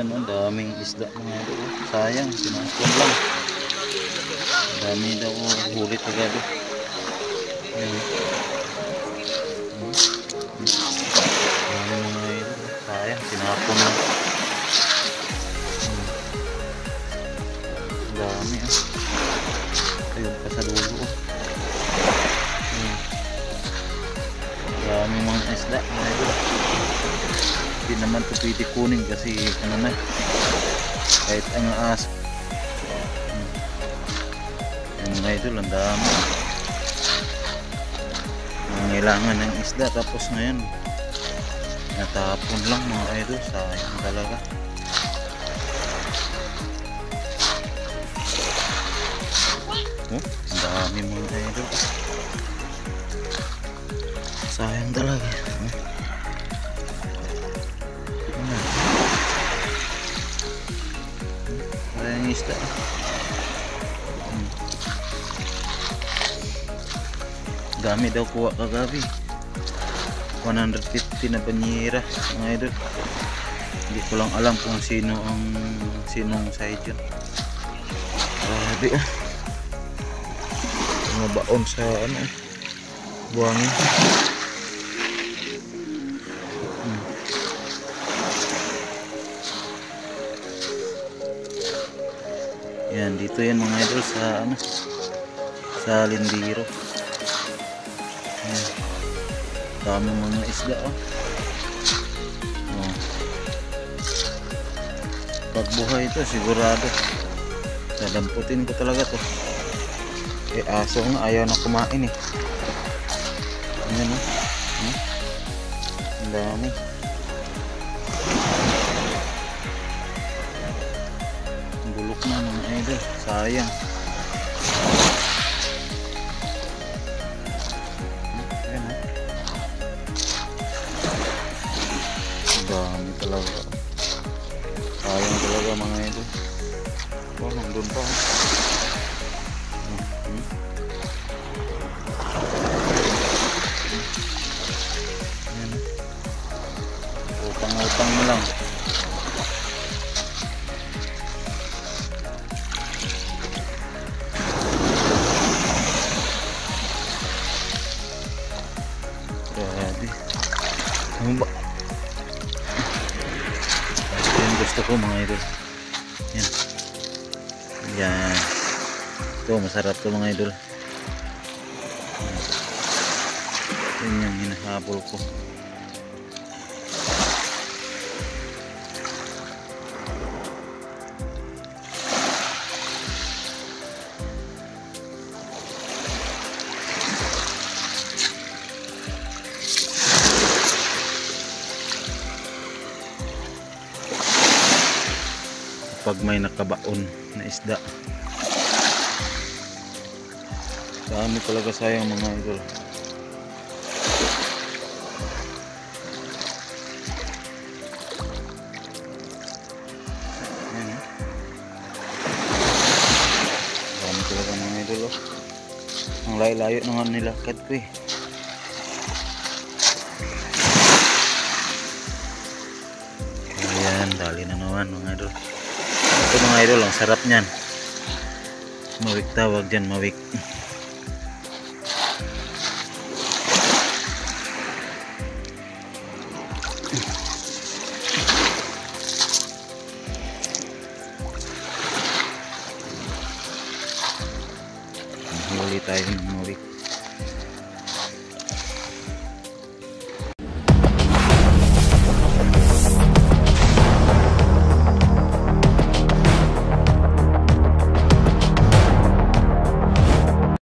Ayan, ang daming isda mga idol. Sayang, sinasyon lang. Dami daw huli kagabi. Ayan. Dami mga idol. Sayang, sinapon lang. Dami ayun pa sa dulo. Dami mga isda mga idol. Hindi naman ito pwede kunin kasi ano na, kahit ang aso. Ayan mga idol, ang dami. Nangailangan ng isda tapos ngayon natapon lang mga idol. Sayang talaga. Oh, ang dami mga idol. Sayang talaga. Sayang isda. Dami daw kuha kagabi. 150 na banyera mga idol. Hindi ko lang alam kung sinong side yun. Grabe mga baon sa ano, buhangin. Yan, dito yan mga idol sa ano, sa Lindiro. Yan. Dami mga isda pagbuhay ito sigurado dadamputin ko talaga to. Aso nga ayaw na kumain ayan ang dami. Bulok na mga idol, sayang. Ayan dami talaga, sayang talaga mga idol. Nandun pa utang mo lang. Grabe. Ano ba? Yan gusto ko mga idol. Yan. Yan. Ito masarap to mga idol. Yan yung hinahabol ko. Pag may nakabaon na isda, dami talaga, sayang mga idol. Ayan, dami talaga mga idol ang layo-layo na nga nilakad ko Ayan, dali na naman mga idol. Ito mga idol, ang sarap niyan. Mawik tawag dyan, mawik. Huli tayo ng mawik.